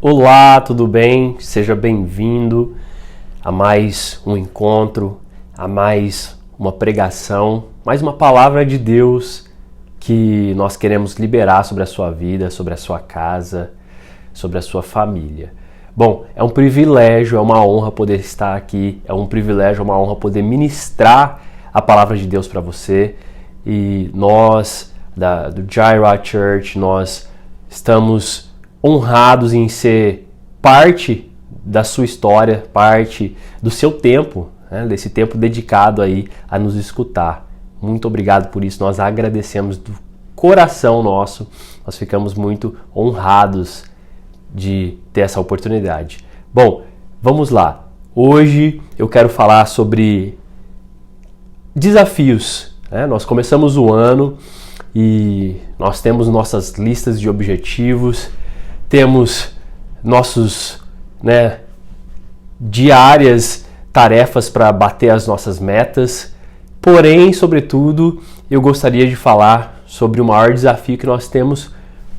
Olá, tudo bem? Seja bem-vindo a mais um encontro, a mais uma pregação, mais uma palavra de Deus que nós queremos liberar sobre a sua vida, sobre a sua casa, sobre a sua família. Bom, é um privilégio, é uma honra poder estar aqui, é um privilégio, é uma honra poder ministrar a palavra de Deus para você. E nós, do Jireh Church, nós estamos honrados em ser parte da sua história, parte do seu tempo, né? Desse tempo dedicado aí a nos escutar. Muito obrigado por isso, nós agradecemos do coração nosso, nós ficamos muito honrados de ter essa oportunidade. Bom, vamos lá. Hoje eu quero falar sobre desafios, né? Nós começamos o ano e nós temos nossas listas de objetivos, temos nossos, diárias tarefas para bater as nossas metas. Porém, sobretudo, eu gostaria de falar sobre o maior desafio que nós temos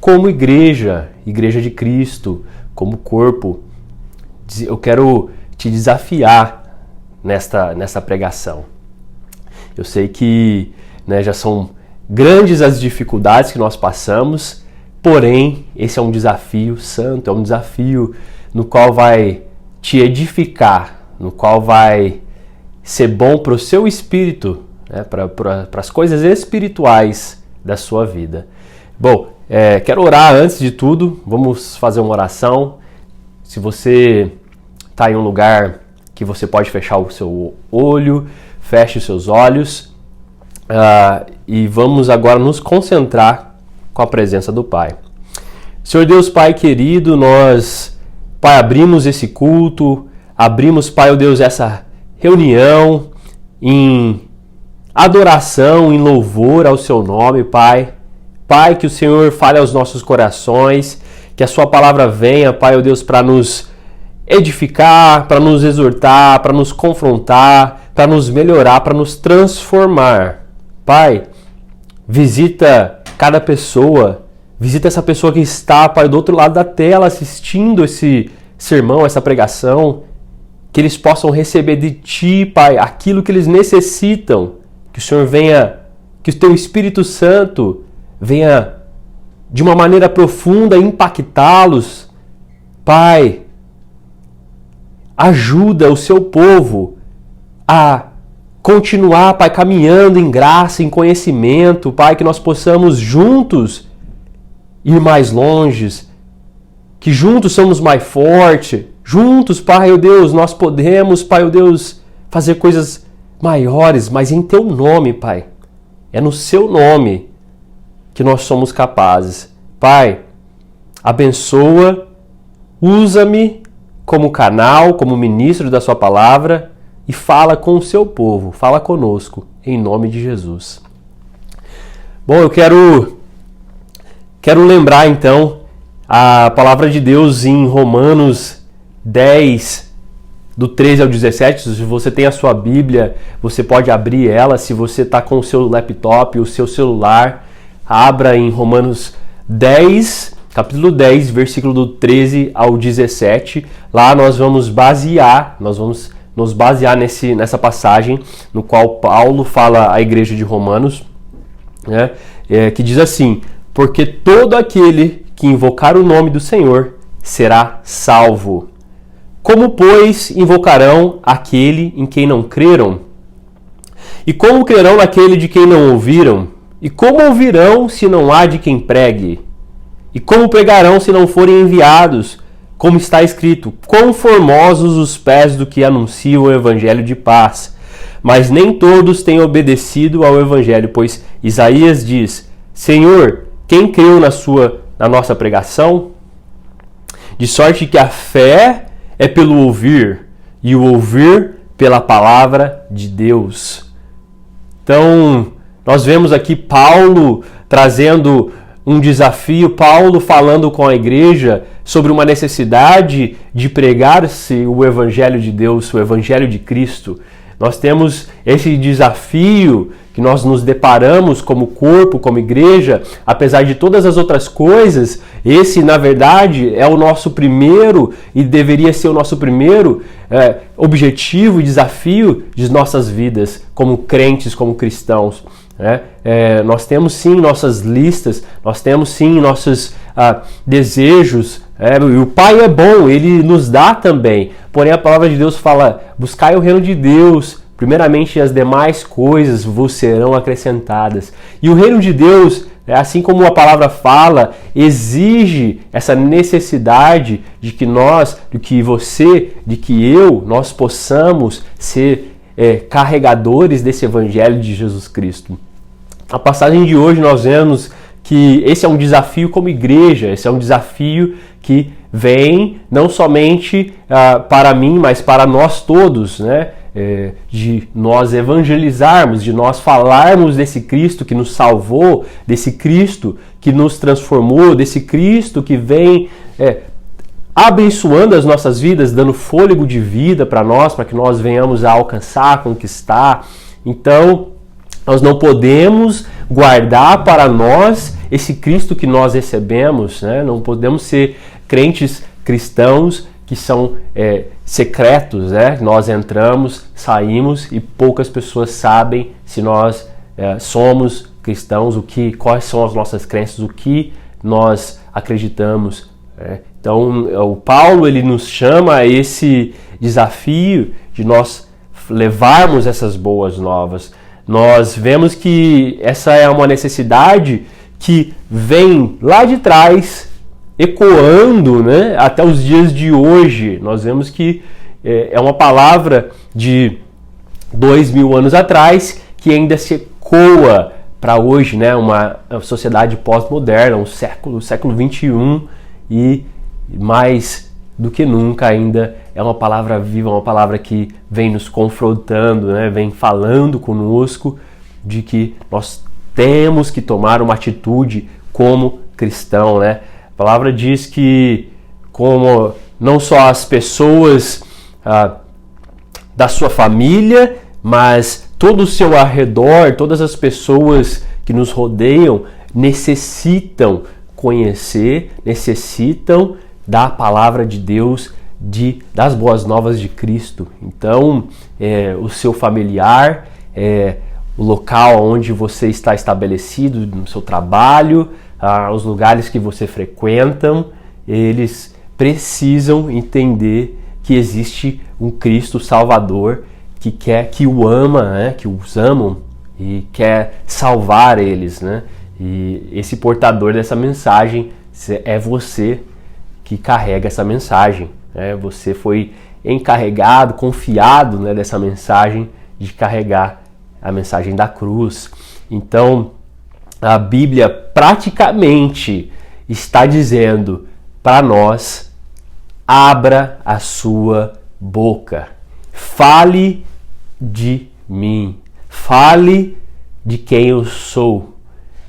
como igreja de Cristo, como corpo. Eu quero te desafiar nesta pregação. Eu sei que já são grandes as dificuldades que nós passamos, porém, esse é um desafio santo, é um desafio no qual vai te edificar, no qual vai ser bom para o seu espírito, para as coisas espirituais da sua vida. Bom, quero orar antes de tudo, vamos fazer uma oração. Se você está em um lugar que você pode fechar o seu olho, feche os seus olhos e vamos agora nos concentrar com a presença do Pai. Senhor Deus, Pai querido, nós, Pai, abrimos esse culto, abrimos, Pai, ó Deus, essa reunião em adoração, em louvor ao Seu nome, Pai. Pai, que o Senhor fale aos nossos corações, que a Sua palavra venha, Pai, ó Deus, para nos edificar, para nos exortar, para nos confrontar, para nos melhorar, para nos transformar. Pai, visita cada pessoa, visita essa pessoa que está, Pai, do outro lado da tela assistindo esse sermão, essa pregação, que eles possam receber de Ti, Pai, aquilo que eles necessitam, que o Senhor venha, que o Teu Espírito Santo venha de uma maneira profunda impactá-los. Pai, ajuda o Seu povo a continuar, Pai, caminhando em graça, em conhecimento, Pai, que nós possamos juntos ir mais longe, que juntos somos mais fortes, juntos, Pai, ó Deus, nós podemos, Pai, ó Deus, fazer coisas maiores, mas em Teu nome, Pai. É no Seu nome que nós somos capazes. Pai, abençoa, usa-me como canal, como ministro da Sua palavra e fala com o Seu povo, fala conosco, em nome de Jesus. Bom, eu quero lembrar então a palavra de Deus em Romanos 10, do 13 ao 17. Se você tem a sua Bíblia, você pode abrir ela. Se você está com o seu laptop, o seu celular, abra em Romanos 10, capítulo 10, versículo do 13 ao 17. Lá nós vamos nos basear nessa passagem no qual Paulo fala à igreja de Romanos, que diz assim: porque todo aquele que invocar o nome do Senhor será salvo. Como, pois, invocarão aquele em quem não creram? E como crerão naquele de quem não ouviram? E como ouvirão se não há de quem pregue? E como pregarão se não forem enviados? Como está escrito: quão formosos os pés do que anunciam o evangelho de paz. Mas nem todos têm obedecido ao evangelho, pois Isaías diz: Senhor, quem creu na nossa pregação? De sorte que a fé é pelo ouvir, e o ouvir pela palavra de Deus. Então, nós vemos aqui Paulo trazendo um desafio, Paulo falando com a igreja sobre uma necessidade de pregar-se o evangelho de Deus, o evangelho de Cristo. Nós temos esse desafio que nós nos deparamos como corpo, como igreja, apesar de todas as outras coisas, esse, na verdade, é o nosso primeiro e deveria ser o nosso primeiro objetivo e desafio de nossas vidas como crentes, como cristãos. Nós temos sim nossas listas, nós temos sim nossos desejos, e o Pai é bom, Ele nos dá também, porém a palavra de Deus fala: buscai o reino de Deus, primeiramente as demais coisas vos serão acrescentadas. E o reino de Deus, assim como a palavra fala, exige essa necessidade de que nós, de que você, de que eu, nós possamos ser carregadores desse evangelho de Jesus Cristo. A passagem de hoje nós vemos que esse é um desafio como igreja, esse é um desafio que vem não somente para mim, mas para nós todos, né? De nós evangelizarmos, de nós falarmos desse Cristo que nos salvou, desse Cristo que nos transformou, desse Cristo que vem abençoando as nossas vidas, dando fôlego de vida para nós, para que nós venhamos a alcançar, a conquistar. Então, nós não podemos guardar para nós esse Cristo que nós recebemos, né? Não podemos ser crentes cristãos que são secretos, né? Nós entramos, saímos e poucas pessoas sabem se nós somos cristãos, quais são as nossas crenças, o que nós acreditamos. Então, o Paulo ele nos chama a esse desafio de nós levarmos essas boas novas. Nós vemos que essa é uma necessidade que vem lá de trás, ecoando, né, até os dias de hoje. Nós vemos que é uma palavra de 2000 anos atrás que ainda se ecoa para hoje, né, uma sociedade pós-moderna, um século 21, e mais do que nunca ainda é uma palavra viva, uma palavra que vem nos confrontando, né? Vem falando conosco de que nós temos que tomar uma atitude como cristão, né? A palavra diz que como não só as pessoas da sua família, mas todo o seu arredor, todas as pessoas que nos rodeiam necessitam conhecer, necessitam da palavra de Deus, das boas novas de Cristo. Então, o seu familiar, o local onde você está estabelecido, no seu trabalho, os lugares que você frequenta, eles precisam entender que existe um Cristo Salvador que o ama, né? Que os amam e quer salvar eles, né? E esse portador dessa mensagem é você que carrega essa mensagem. Você foi encarregado, confiado, né, dessa mensagem, de carregar a mensagem da cruz. Então, a Bíblia praticamente está dizendo para nós: abra a sua boca, fale de mim, fale de quem eu sou.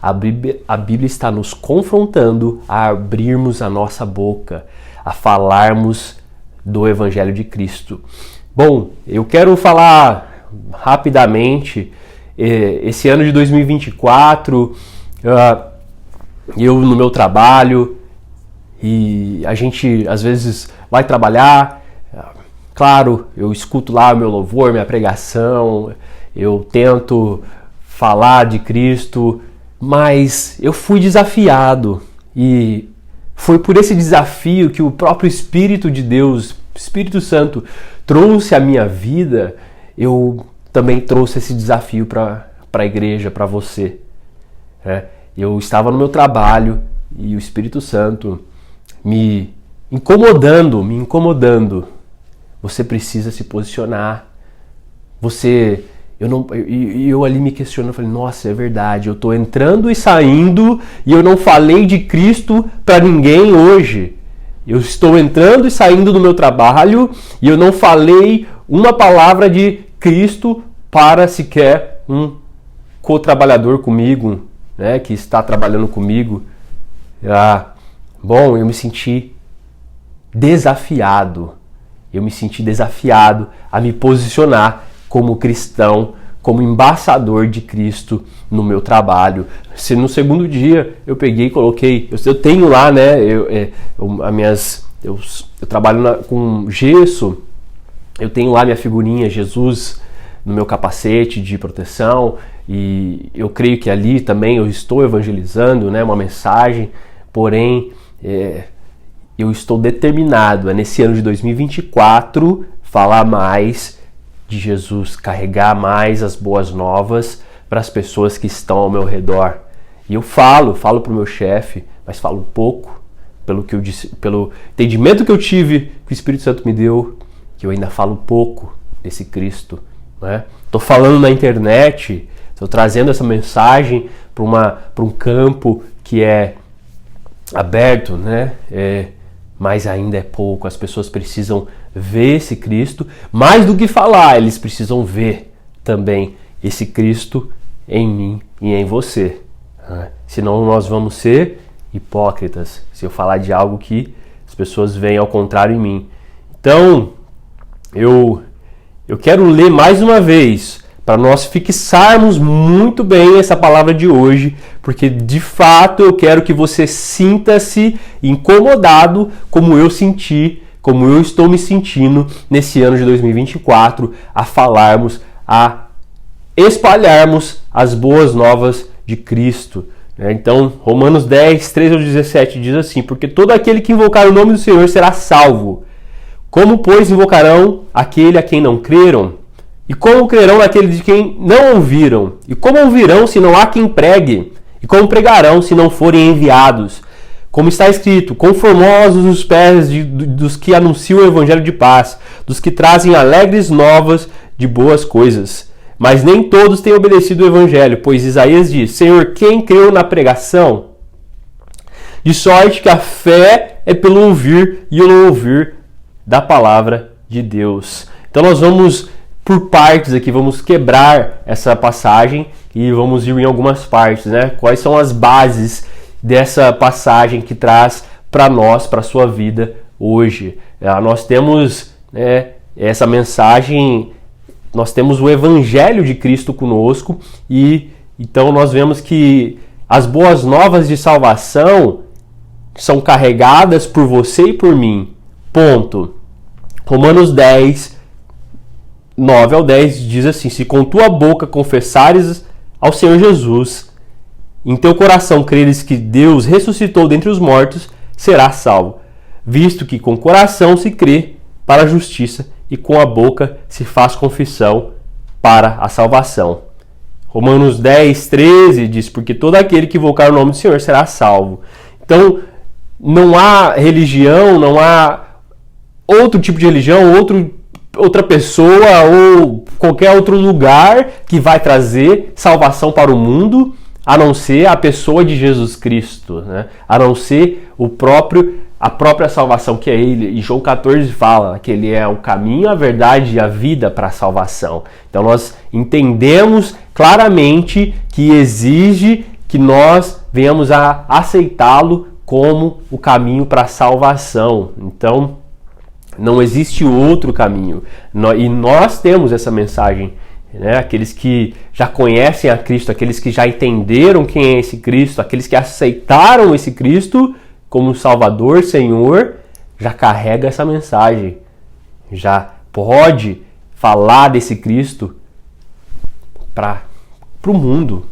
A Bíblia está nos confrontando a abrirmos a nossa boca, a falarmos do Evangelho de Cristo. Bom, eu quero falar rapidamente, esse ano de 2024, eu no meu trabalho, e a gente às vezes vai trabalhar, claro, eu escuto lá o meu louvor, minha pregação, eu tento falar de Cristo, mas eu fui desafiado, e foi por esse desafio que o próprio Espírito de Deus, Espírito Santo, trouxe à minha vida. Eu também trouxe esse desafio para a igreja, para você. Eu estava no meu trabalho e o Espírito Santo me incomodando. Você precisa se posicionar. Eu ali me questionando, falei: nossa, é verdade, eu estou entrando e saindo e eu não falei de Cristo para ninguém hoje. Eu estou entrando e saindo do meu trabalho e eu não falei uma palavra de Cristo para sequer um co-trabalhador comigo, né, que está trabalhando comigo. Bom, eu me senti desafiado. A me posicionar como cristão, como embaixador de Cristo no meu trabalho. Se no segundo dia eu peguei e coloquei, eu tenho lá, né, eu trabalho com gesso, eu tenho lá minha figurinha Jesus no meu capacete de proteção, e eu creio que ali também eu estou evangelizando, né, uma mensagem, porém eu estou determinado nesse ano de 2024 falar mais de Jesus, carregar mais as boas novas para as pessoas que estão ao meu redor. E eu falo para o meu chefe, mas falo pouco, pelo entendimento que eu tive, que o Espírito Santo me deu, que eu ainda falo pouco desse Cristo. Estou falando na internet, estou trazendo essa mensagem para um campo que é aberto, né? Mas ainda é pouco. As pessoas precisam ver esse Cristo, mais do que falar, eles precisam ver também esse Cristo em mim e em você. Senão nós vamos ser hipócritas, se eu falar de algo que as pessoas veem ao contrário em mim. Então, eu quero ler mais uma vez, para nós fixarmos muito bem essa palavra de hoje, porque de fato eu quero que você sinta-se incomodado como eu senti, como eu estou me sentindo nesse ano de 2024, a falarmos, a espalharmos as boas novas de Cristo. Então, Romanos 10, 13 ao 17 diz assim: porque todo aquele que invocar o nome do Senhor será salvo. Como, pois, invocarão aquele a quem não creram? E como crerão naquele de quem não ouviram? E como ouvirão se não há quem pregue? E como pregarão se não forem enviados? Como está escrito: conformosos os pés dos que anunciam o evangelho de paz, dos que trazem alegres novas de boas coisas. Mas nem todos têm obedecido o evangelho, pois Isaías diz: Senhor, quem creu na pregação? De sorte que a fé é pelo ouvir e o ouvir da palavra de Deus. Então nós vamos por partes aqui, vamos quebrar essa passagem e vamos ir em algumas partes, né? Quais são as bases dessa passagem que traz para nós, para a sua vida hoje? Nós temos essa mensagem, nós temos o Evangelho de Cristo conosco, e então nós vemos que as boas novas de salvação são carregadas por você e por mim. Ponto. Romanos 10, 9 ao 10 diz assim: se com tua boca confessares ao Senhor Jesus, em teu coração creres que Deus ressuscitou dentre os mortos, serás salvo, visto que com o coração se crê para a justiça e com a boca se faz confissão para a salvação. Romanos 10, 13 diz: porque todo aquele que invocar o nome do Senhor será salvo. Então, não há religião, não há outro tipo de religião, outra pessoa ou qualquer outro lugar que vai trazer salvação para o mundo, a não ser a pessoa de Jesus Cristo, né? A não ser a própria salvação, que é Ele. E João 14 fala que Ele é o caminho, a verdade e a vida para a salvação. Então nós entendemos claramente que exige que nós venhamos a aceitá-lo como o caminho para a salvação. Então, não existe outro caminho. E nós temos essa mensagem, né? Aqueles que já conhecem a Cristo, aqueles que já entenderam quem é esse Cristo, aqueles que aceitaram esse Cristo como Salvador, Senhor, já carrega essa mensagem. Já pode falar desse Cristo para o mundo,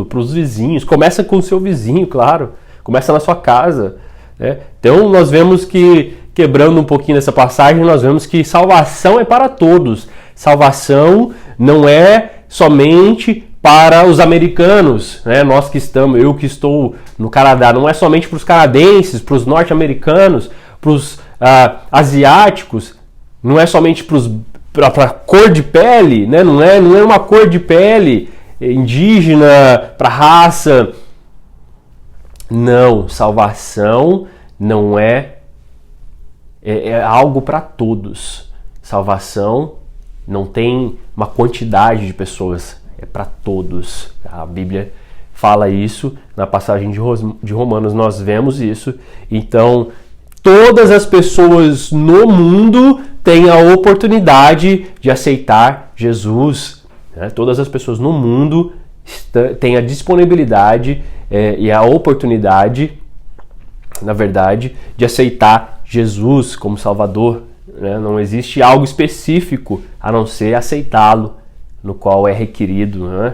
para os vizinhos. Começa com o seu vizinho, claro. Começa na sua casa, né? Então nós vemos que, quebrando um pouquinho dessa passagem, nós vemos que salvação é para todos. Salvação não é somente para os americanos, né? Eu que estou no Canadá, não é somente para os canadenses, para os norte-americanos, para os asiáticos, não é somente para a cor de pele, né? Não é uma cor de pele indígena, para raça. Não, salvação não é algo para todos. Salvação não tem uma quantidade de pessoas, é para todos. A Bíblia fala isso, na passagem de Romanos nós vemos isso. Então, todas as pessoas no mundo têm a oportunidade de aceitar Jesus. né? Todas as pessoas no mundo têm a disponibilidade e a oportunidade, na verdade, de aceitar Jesus como Salvador, né? Não existe algo específico a não ser aceitá-lo, no qual é requerido, né?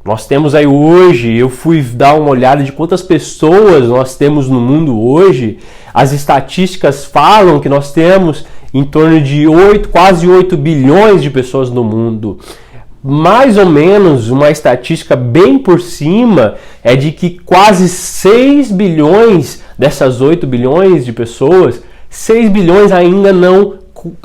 Nós temos aí hoje, eu fui dar uma olhada de quantas pessoas nós temos no mundo hoje. As estatísticas falam que nós temos em torno de quase 8 bilhões de pessoas no mundo. Mais ou menos, uma estatística bem por cima é de que quase 6 bilhões dessas 8 bilhões de pessoas, 6 bilhões ainda não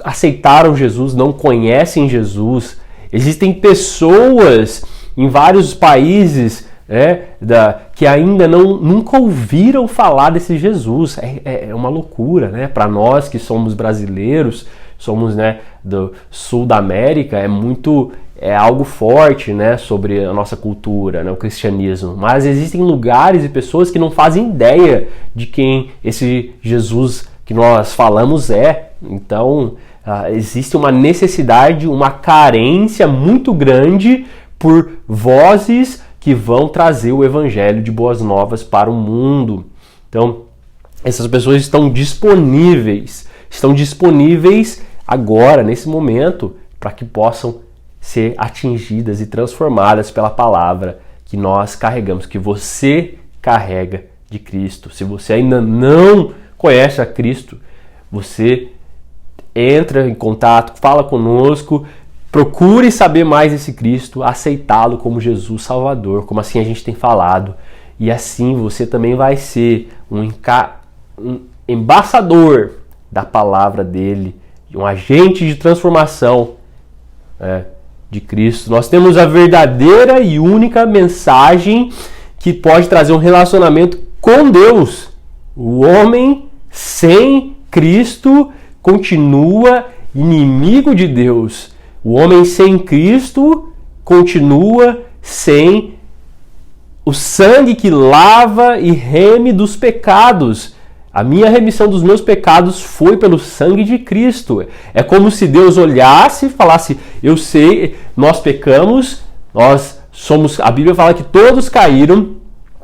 aceitaram Jesus, não conhecem Jesus. Existem pessoas em vários países que ainda nunca ouviram falar desse Jesus. É uma loucura, né? Para nós que somos brasileiros, somos, né, do sul da América, é algo forte, né, sobre a nossa cultura, né, o cristianismo. Mas existem lugares e pessoas que não fazem ideia de quem esse Jesus que nós falamos é. Então, existe uma necessidade, uma carência muito grande por vozes que vão trazer o evangelho de boas novas para o mundo. Então, essas pessoas estão disponíveis agora, nesse momento, para que possam ser atingidas e transformadas pela palavra que nós carregamos, que você carrega de Cristo. Se você ainda não conhece a Cristo, você entra em contato, fala conosco, procure saber mais desse Cristo, aceitá-lo como Jesus Salvador, como assim a gente tem falado. E assim você também vai ser um embaixador da palavra dele, um agente de transformação de Cristo. Nós temos a verdadeira e única mensagem que pode trazer um relacionamento com Deus. O homem sem Cristo continua inimigo de Deus. O homem sem Cristo continua sem o sangue que lava e reme dos pecados. A minha remissão dos meus pecados foi pelo sangue de Cristo. É como se Deus olhasse e falasse: eu sei, nós pecamos, a Bíblia fala que todos caíram,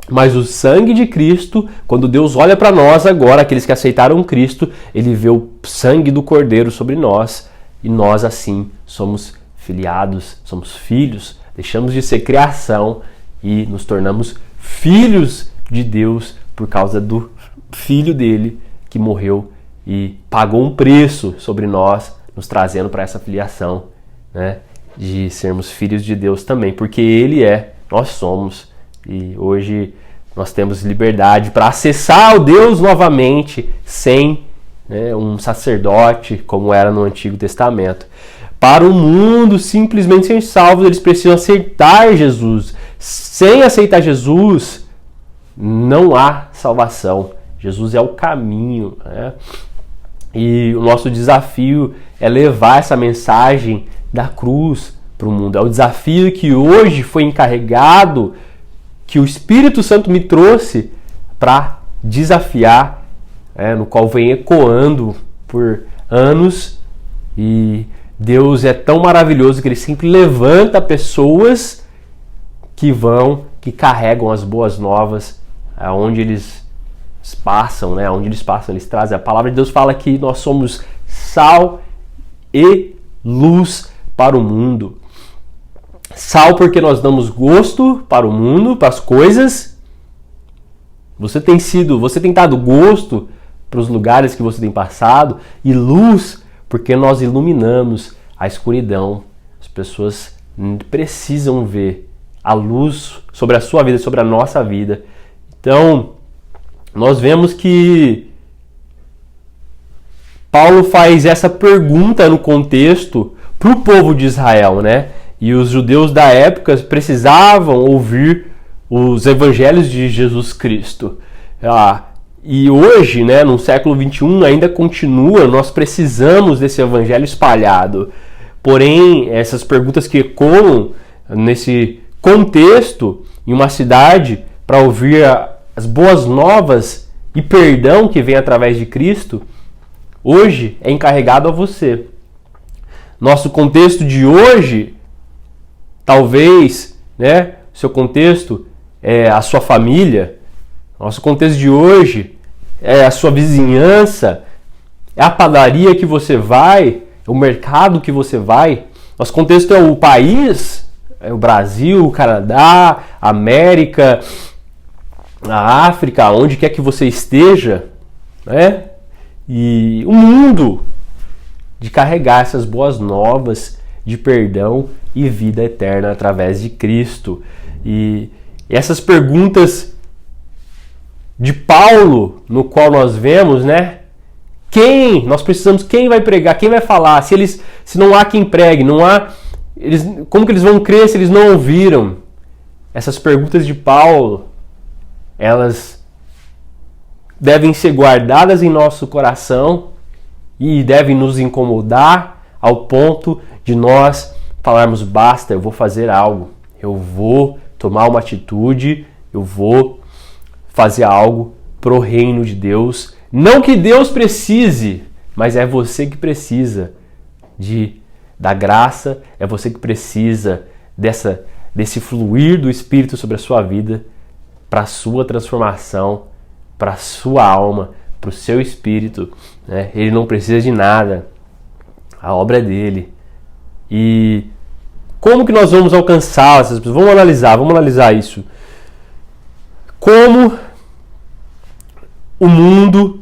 mas o sangue de Cristo, quando Deus olha para nós agora, aqueles que aceitaram Cristo, ele vê o sangue do Cordeiro sobre nós, e nós assim somos filiados, somos filhos, deixamos de ser criação e nos tornamos filhos de Deus por causa do Filho dele que morreu e pagou um preço sobre nós, nos trazendo para essa filiação, né, de sermos filhos de Deus também, porque ele nós somos, e hoje nós temos liberdade para acessar o Deus novamente sem, né, um sacerdote como era no Antigo Testamento. Para o mundo simplesmente ser salvos, eles precisam aceitar Jesus. Sem aceitar Jesus, não há salvação. Jesus é o caminho, né? E o nosso desafio é levar essa mensagem da cruz para o mundo. É o desafio que hoje foi encarregado, que o Espírito Santo me trouxe para desafiar, no qual vem ecoando por anos. E Deus é tão maravilhoso que Ele sempre levanta pessoas que carregam as boas novas aonde eles passam, né? Onde eles passam, eles trazem. A palavra de Deus fala que nós somos sal e luz para o mundo. Sal porque nós damos gosto para o mundo, para as coisas. Você tem dado gosto para os lugares que você tem passado. E luz porque nós iluminamos a escuridão. As pessoas precisam ver a luz sobre a sua vida, sobre a nossa vida. Então, nós vemos que Paulo faz essa pergunta no contexto para o povo de Israel, né? E os judeus da época precisavam ouvir os evangelhos de Jesus Cristo. E hoje, né, no século XXI, ainda continua, nós precisamos desse evangelho espalhado. Porém, essas perguntas que ecoam nesse contexto, em uma cidade, para ouvir as boas novas e perdão que vem através de Cristo, hoje é encarregado a você. Nosso contexto de hoje Talvez, né, seu contexto é a sua família. Nosso contexto de hoje é a sua vizinhança, é a padaria que você vai, é o mercado que você vai. Nosso contexto é o país, é o Brasil, o Canadá, a América, a África, onde quer que você esteja, né? E o mundo de carregar essas boas novas de perdão e vida eterna através de Cristo. E essas perguntas de Paulo, no qual nós vemos, né? Nós precisamos, quem vai pregar, quem vai falar? Se não há quem pregue, não há, como que eles vão crer se eles não ouviram? Essas perguntas de Paulo, elas devem ser guardadas em nosso coração e devem nos incomodar ao ponto de nós falarmos: basta, eu vou fazer algo, eu vou tomar uma atitude, eu vou fazer algo pro reino de Deus. Não que Deus precise, mas é você que precisa da graça, é você que precisa desse fluir do Espírito sobre a sua vida, para a sua transformação, para a sua alma, para o seu espírito, né? Ele não precisa de nada, a obra é dele. E como que nós vamos alcançar essas pessoas? Vamos analisar isso. Como o mundo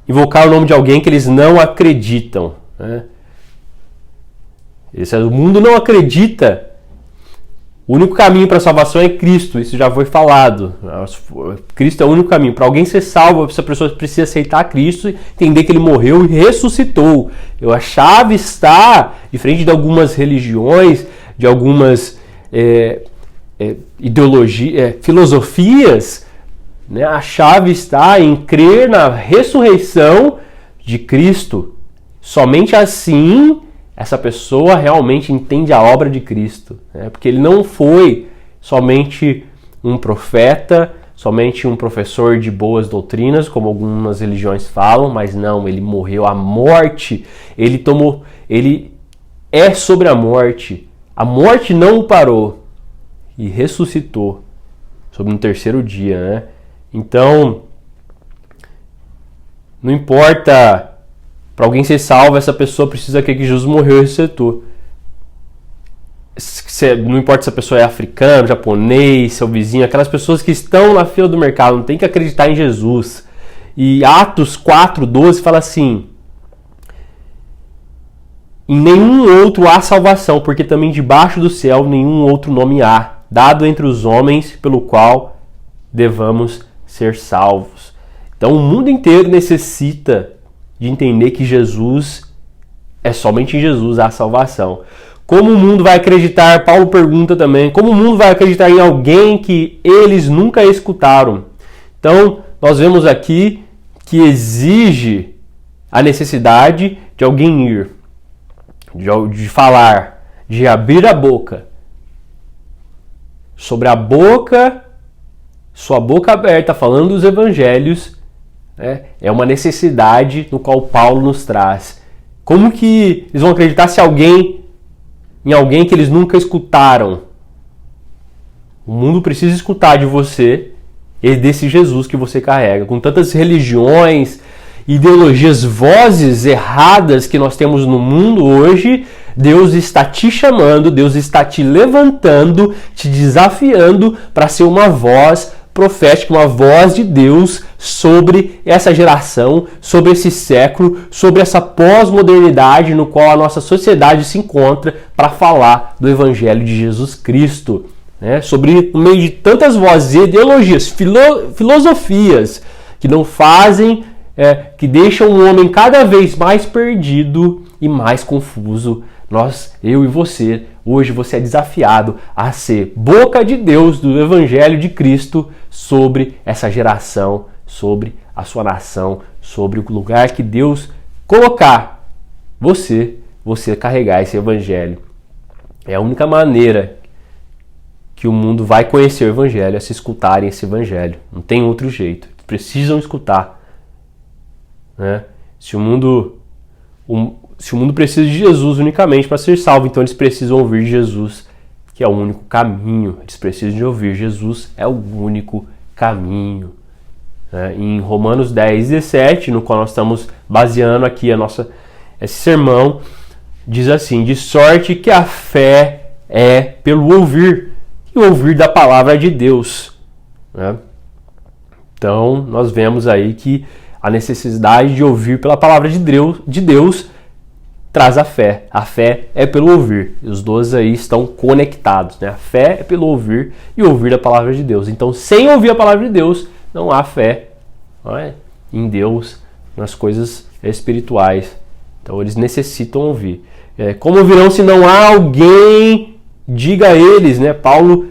invocar o nome de alguém que eles não acreditam, né? O mundo não acredita. O único caminho para a salvação é Cristo, isso já foi falado. Cristo é o único caminho. Para alguém ser salvo, essa pessoa precisa aceitar Cristo, entender que Ele morreu e ressuscitou. A chave está, diferente de algumas religiões, de algumas ideologias, filosofias, né? A chave está em crer na ressurreição de Cristo. Somente assim essa pessoa realmente entende a obra de Cristo, né? Porque ele não foi somente um profeta, somente um professor de boas doutrinas, como algumas religiões falam, mas não, ele morreu. A morte, ele é sobre a morte não o parou e ressuscitou sobre no terceiro dia, né? Então, não importa. Para alguém ser salvo, essa pessoa precisa crer que Jesus morreu e ressuscitou. Não importa se a pessoa é africano, japonês, seu vizinho, aquelas pessoas que estão na fila do mercado, não tem que acreditar em Jesus. E Atos 4:12 fala assim: em nenhum outro há salvação, porque também debaixo do céu nenhum outro nome há, dado entre os homens, pelo qual devamos ser salvos. Então o mundo inteiro necessita de entender que Jesus, é somente em Jesus a salvação. Como o mundo vai acreditar? Paulo pergunta também, como o mundo vai acreditar em alguém que eles nunca escutaram? Então, nós vemos aqui que exige a necessidade de alguém ir, de falar, de abrir a boca. Sobre a boca, sua boca aberta, falando dos evangelhos, é uma necessidade no qual Paulo nos traz. Como que eles vão acreditar em alguém que eles nunca escutaram? O mundo precisa escutar de você e desse Jesus que você carrega. Com tantas religiões, ideologias, vozes erradas que nós temos no mundo hoje, Deus está te chamando, Deus está te levantando, te desafiando para ser uma voz profética, uma voz de Deus sobre essa geração, sobre esse século, sobre essa pós-modernidade no qual a nossa sociedade se encontra, para falar do Evangelho de Jesus Cristo, né? Sobre, no meio de tantas vozes, ideologias, filosofias que não fazem, que deixam o homem cada vez mais perdido e mais confuso. Eu e você, hoje você é desafiado a ser boca de Deus do Evangelho de Cristo sobre essa geração, sobre a sua nação, sobre o lugar que Deus colocar você carregar esse Evangelho. É a única maneira que o mundo vai conhecer o Evangelho, é se escutarem esse Evangelho. Não tem outro jeito. Precisam escutar, né? Se o mundo precisa de Jesus unicamente para ser salvo, então eles precisam ouvir Jesus que é o único caminho. Eles precisam de ouvir. Jesus é o único caminho. Em Romanos 10, 17, no qual nós estamos baseando aqui esse sermão, diz assim: de sorte que a fé é pelo ouvir, e ouvir da palavra de Deus. Então, nós vemos aí que a necessidade de ouvir pela palavra de Deus traz a fé. A fé é pelo ouvir. E os dois aí estão conectados. A fé é pelo ouvir e ouvir da palavra de Deus. Então, sem ouvir a palavra de Deus, não há fé em Deus, nas coisas espirituais. Então, eles necessitam ouvir. Como ouvirão se não há alguém? Diga a eles, Paulo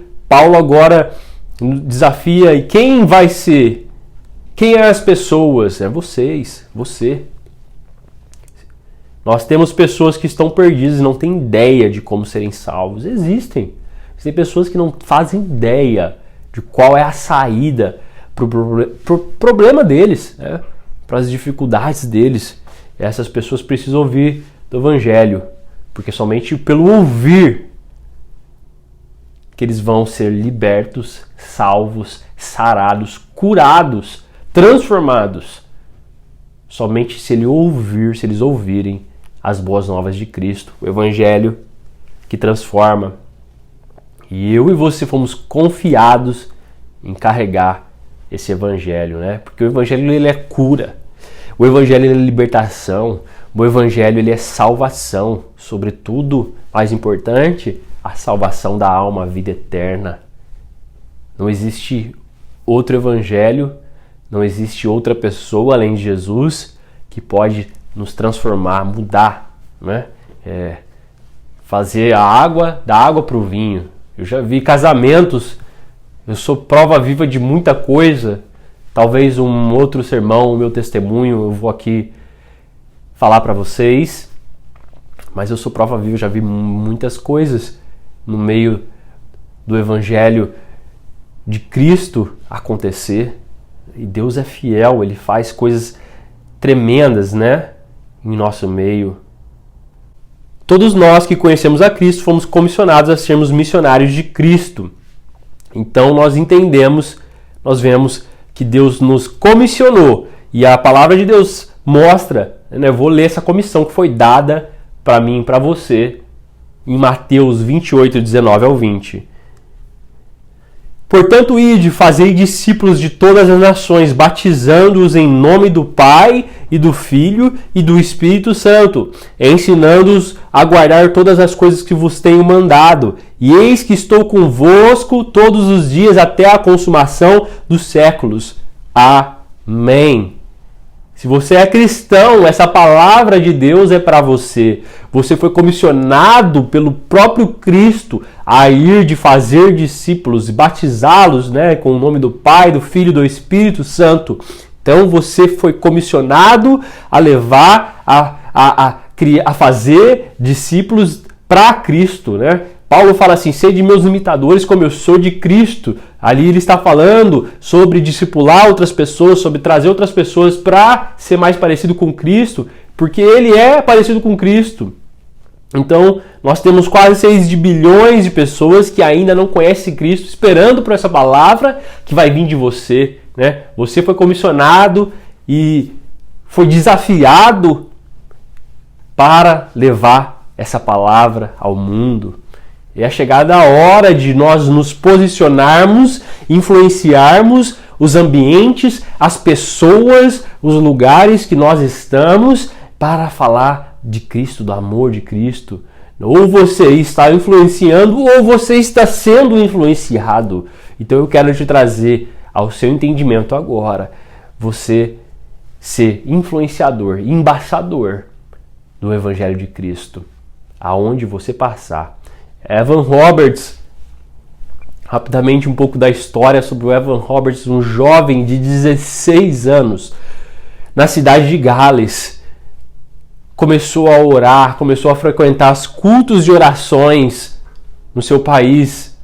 agora desafia. E quem vai ser? Quem é as pessoas? É vocês, você. Nós temos pessoas que estão perdidas e não têm ideia de como serem salvos. Existem pessoas que não fazem ideia de qual é a saída para o problema deles, para as dificuldades deles. Essas pessoas precisam ouvir do Evangelho, porque somente pelo ouvir que eles vão ser libertos, salvos, sarados, curados, transformados. Somente se eles ouvirem as boas novas de Cristo, o Evangelho que transforma. E eu e você fomos confiados em carregar esse Evangelho, Porque o Evangelho ele é cura, o Evangelho ele é libertação, o Evangelho ele é salvação, sobretudo, mais importante, a salvação da alma, a vida eterna. Não existe outro Evangelho, não existe outra pessoa além de Jesus que pode nos transformar, mudar, fazer da água para o vinho. Eu já vi casamentos, eu sou prova viva de muita coisa. Talvez um outro sermão, o meu testemunho, eu vou aqui falar para vocês, mas eu sou prova viva, já vi muitas coisas no meio do Evangelho de Cristo acontecer. E Deus é fiel, Ele faz coisas tremendas, em nosso meio. Todos nós que conhecemos a Cristo fomos comissionados a sermos missionários de Cristo. Então nós entendemos, nós vemos que Deus nos comissionou. E a palavra de Deus mostra, eu vou ler essa comissão que foi dada para mim e para você, em Mateus 28, 19 ao 20. Portanto, ide, fazei discípulos de todas as nações, batizando-os em nome do Pai e do Filho e do Espírito Santo, ensinando-os a guardar todas as coisas que vos tenho mandado. E eis que estou convosco todos os dias até a consumação dos séculos. Amém. Se você é cristão, essa palavra de Deus é para você. Você foi comissionado pelo próprio Cristo a ir de fazer discípulos e batizá-los, com o nome do Pai, do Filho e do Espírito Santo. Então você foi comissionado a levar, a fazer discípulos para Cristo, Paulo fala assim: sede meus imitadores como eu sou de Cristo. Ali ele está falando sobre discipular outras pessoas, sobre trazer outras pessoas para ser mais parecido com Cristo, porque ele é parecido com Cristo. Então, nós temos quase 6 bilhões de pessoas que ainda não conhecem Cristo, esperando por essa palavra que vai vir de você. Você foi comissionado e foi desafiado para levar essa palavra ao mundo. É a chegada a hora de nós nos posicionarmos, influenciarmos os ambientes, as pessoas, os lugares que nós estamos para falar de Cristo, do amor de Cristo. Ou você está influenciando ou você está sendo influenciado. Então eu quero te trazer ao seu entendimento agora, você ser influenciador, embaixador do Evangelho de Cristo, aonde você passar. Evan Roberts, rapidamente um pouco da história sobre o Evan Roberts, um jovem de 16 anos, na cidade de Gales. Começou a orar, começou a frequentar os cultos de orações no seu país.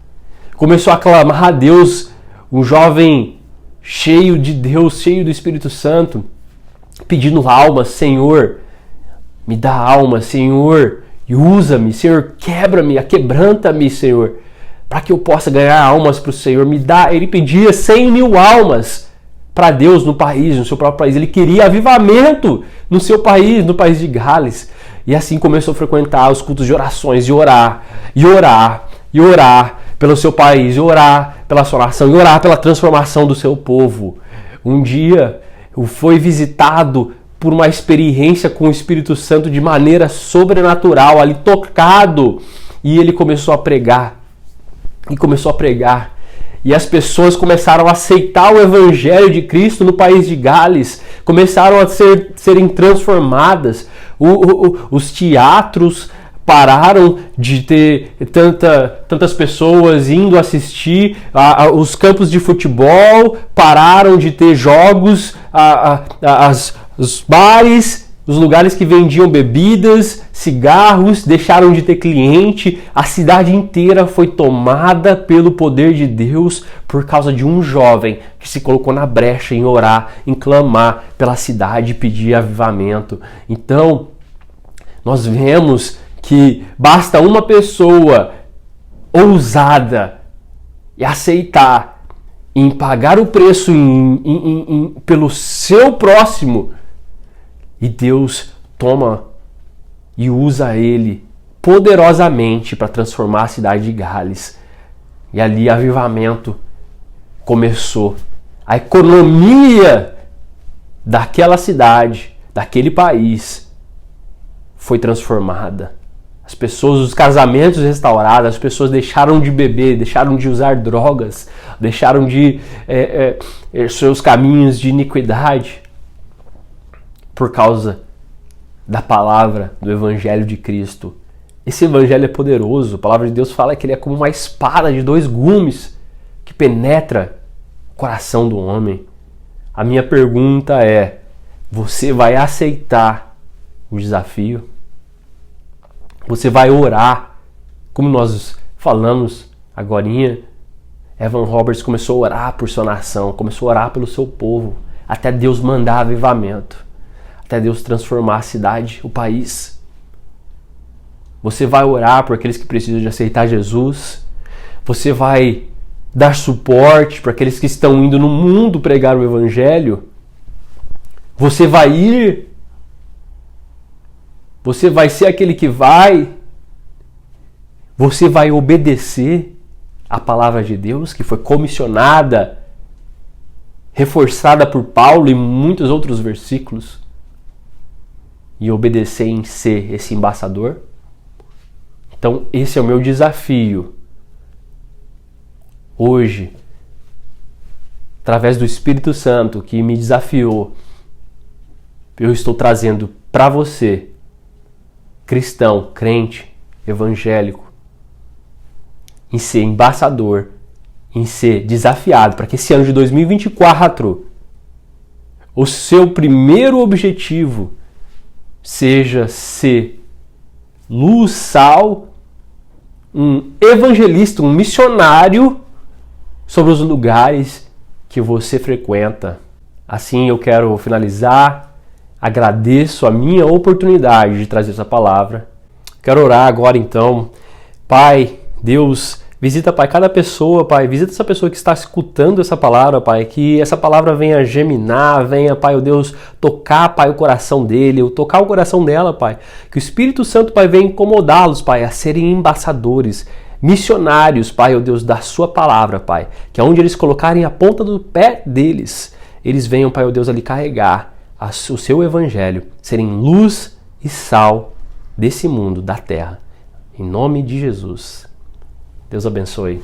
Começou a clamar a Deus, um jovem cheio de Deus, cheio do Espírito Santo, pedindo alma: Senhor, me dá alma, Senhor, e usa-me, Senhor, quebra-me, quebranta-me, Senhor. para que eu possa ganhar almas para o Senhor. Me dá. Ele pedia 100.000 almas para Deus no país, no seu próprio país. Ele queria avivamento no seu país, no país de Gales. E assim começou a frequentar os cultos de orações, e orar, e orar, e orar pelo seu país, e orar pela sua nação, e orar pela transformação do seu povo. Um dia foi visitado por uma experiência com o Espírito Santo de maneira sobrenatural, ali tocado, e ele começou a pregar. E as pessoas começaram a aceitar o Evangelho de Cristo no país de Gales, começaram a serem transformadas. Os teatros pararam de ter tantas pessoas indo assistir, os campos de futebol pararam de ter jogos, os bares, os lugares que vendiam bebidas, cigarros, deixaram de ter cliente. A cidade inteira foi tomada pelo poder de Deus por causa de um jovem que se colocou na brecha em orar, em clamar pela cidade e pedir avivamento. Então, nós vemos que basta uma pessoa ousada e aceitar em pagar o preço pelo seu próximo, e Deus toma e usa ele poderosamente para transformar a cidade de Gales. E ali avivamento começou. A economia daquela cidade, daquele país, foi transformada. As pessoas, os casamentos restaurados, as pessoas deixaram de beber, deixaram de usar drogas, deixaram de seus caminhos de iniquidade, por causa da palavra do Evangelho de Cristo. Esse Evangelho é poderoso. A palavra de Deus fala que ele é como uma espada de 2 gumes que penetra o coração do homem. A minha pergunta é: você vai aceitar o desafio? Você vai orar? Como nós falamos agorinha, Evan Roberts começou a orar por sua nação, começou a orar pelo seu povo, até Deus mandar avivamento, até Deus transformar a cidade, o país. Você vai orar por aqueles que precisam de aceitar Jesus. Você vai dar suporte para aqueles que estão indo no mundo pregar o Evangelho. Você vai ir. Você vai ser aquele que vai. Você vai obedecer a palavra de Deus, que foi comissionada, reforçada por Paulo em muitos outros versículos, e obedecer em ser esse embaixador. Então esse é o meu desafio hoje, através do Espírito Santo que me desafiou. Eu estou trazendo para você, cristão, crente, evangélico, em ser embaixador, em ser desafiado, para que esse ano de 2024 o seu primeiro objetivo seja ser luz, sal, um evangelista, um missionário sobre os lugares que você frequenta. Assim eu quero finalizar. Agradeço a minha oportunidade de trazer essa palavra. Quero orar agora então. Pai, Deus, visita, Pai, cada pessoa, Pai, visita essa pessoa que está escutando essa palavra, Pai, que essa palavra venha germinar, venha, Pai, o Deus, tocar, Pai, o coração dele, tocar o coração dela, Pai, que o Espírito Santo, Pai, venha incomodá-los, Pai, a serem embaixadores, missionários, Pai, o Deus, da sua palavra, Pai, que aonde eles colocarem a ponta do pé deles, eles venham, Pai, o Deus, ali carregar o seu evangelho, serem luz e sal desse mundo, da terra, em nome de Jesus. Deus abençoe.